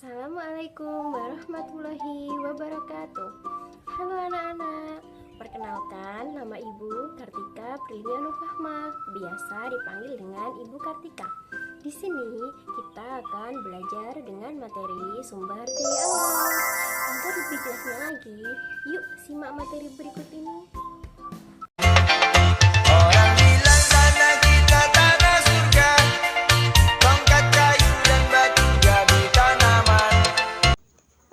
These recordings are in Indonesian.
Assalamualaikum warahmatullahi wabarakatuh. Halo anak-anak, perkenalkan nama Ibu Kartika Priliana Fahma, biasa dipanggil dengan Ibu Kartika. Di sini kita akan belajar dengan materi sumber daya alam. Agar lebih jelasnya lagi, yuk simak materi berikut ini.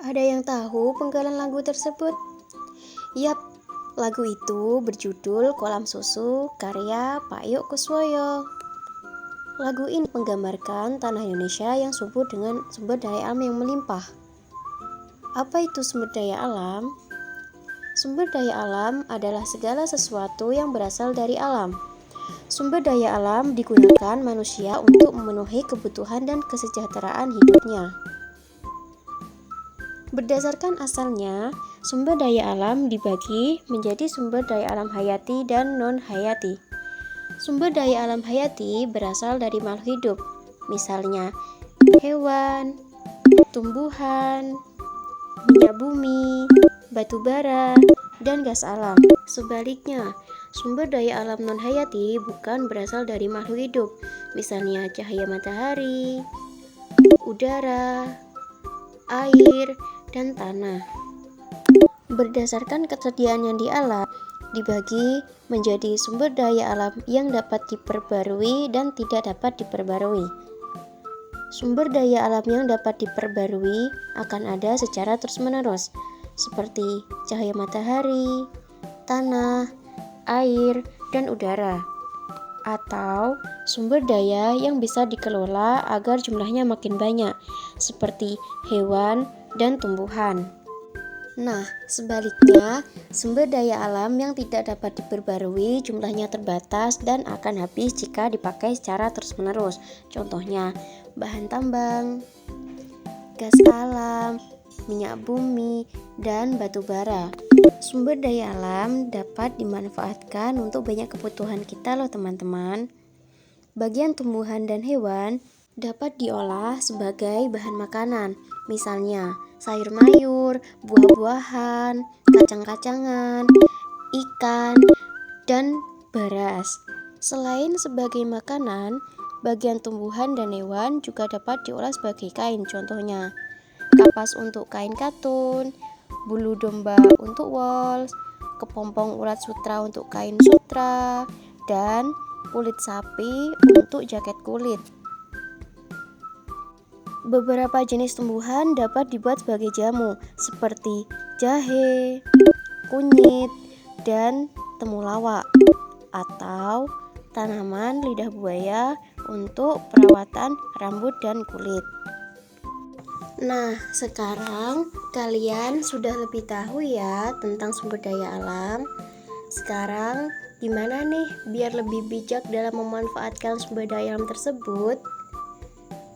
Ada yang tahu penggalan lagu tersebut? Yap, lagu itu berjudul Kolam Susu karya Pak Yok Kuswoyo. Lagu ini menggambarkan tanah Indonesia yang subur dengan sumber daya alam yang melimpah. Apa itu sumber daya alam? Sumber daya alam adalah segala sesuatu yang berasal dari alam. Sumber daya alam digunakan manusia untuk memenuhi kebutuhan dan kesejahteraan hidupnya. Berdasarkan asalnya, sumber daya alam dibagi menjadi sumber daya alam hayati dan non-hayati. Sumber daya alam hayati berasal dari makhluk hidup, misalnya hewan, tumbuhan, minyak bumi, batu bara, dan gas alam. Sebaliknya, sumber daya alam non-hayati bukan berasal dari makhluk hidup, misalnya cahaya matahari, udara, air, dan tanah. Berdasarkan ketersediaan yang di alam, dibagi menjadi sumber daya alam yang dapat diperbarui dan tidak dapat diperbarui. Sumber daya alam yang dapat diperbarui akan ada secara terus-menerus, seperti cahaya matahari, tanah, air, dan udara. Atau sumber daya yang bisa dikelola agar jumlahnya makin banyak, seperti hewan dan tumbuhan. Nah, sebaliknya, sumber daya alam yang tidak dapat diperbarui jumlahnya terbatas dan akan habis jika dipakai secara terus-menerus. Contohnya, bahan tambang, gas alam, minyak bumi, dan batu bara. Sumber daya alam dapat dimanfaatkan untuk banyak kebutuhan kita loh teman-teman. Bagian tumbuhan dan hewan dapat diolah sebagai bahan makanan, misalnya sayur mayur, buah-buahan, kacang-kacangan, ikan, dan beras. Selain sebagai makanan, bagian tumbuhan dan hewan juga dapat diolah sebagai kain, contohnya kapas untuk kain katun, bulu domba untuk wol, kepompong ulat sutra untuk kain sutra, dan kulit sapi untuk jaket kulit. Beberapa jenis tumbuhan dapat dibuat sebagai jamu, seperti jahe, kunyit, dan temulawak, atau tanaman lidah buaya untuk perawatan rambut dan kulit. Nah, sekarang kalian sudah lebih tahu ya tentang sumber daya alam. Sekarang gimana nih biar lebih bijak dalam memanfaatkan sumber daya alam tersebut?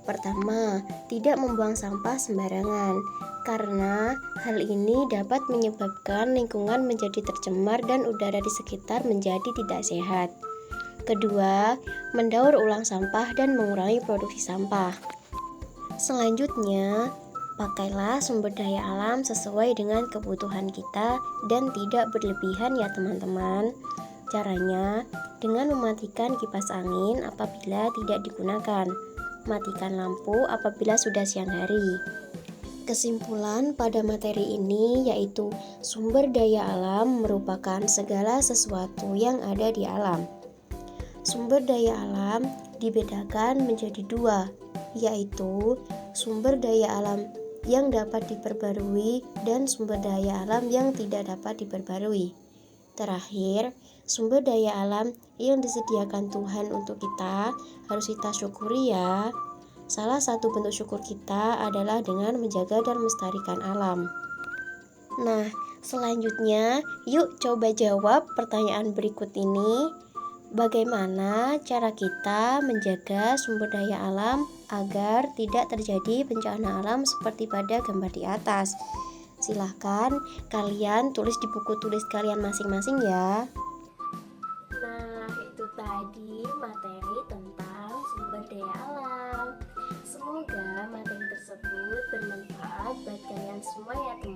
Pertama, tidak membuang sampah sembarangan, karena hal ini dapat menyebabkan lingkungan menjadi tercemar dan udara di sekitar menjadi tidak sehat. Kedua, mendaur ulang sampah dan mengurangi produksi sampah. Selanjutnya, pakailah sumber daya alam sesuai dengan kebutuhan kita dan tidak berlebihan ya teman-teman. Caranya, dengan mematikan kipas angin apabila tidak digunakan. Matikan lampu apabila sudah siang hari. Kesimpulan pada materi ini yaitu sumber daya alam merupakan segala sesuatu yang ada di alam. Sumber daya alam dibedakan menjadi dua, yaitu sumber daya alam yang dapat diperbarui dan sumber daya alam yang tidak dapat diperbarui. Terakhir, sumber daya alam yang disediakan Tuhan untuk kita harus kita syukuri ya. Salah satu bentuk syukur kita adalah dengan menjaga dan melestarikan alam. Nah, selanjutnya yuk coba jawab pertanyaan berikut ini. Bagaimana cara kita menjaga sumber daya alam agar tidak terjadi bencana alam seperti pada gambar di atas? Silahkan kalian tulis di buku tulis kalian masing-masing ya. Nah, itu tadi materi tentang sumber daya alam. Semoga materi tersebut bermanfaat semua ya teman-teman.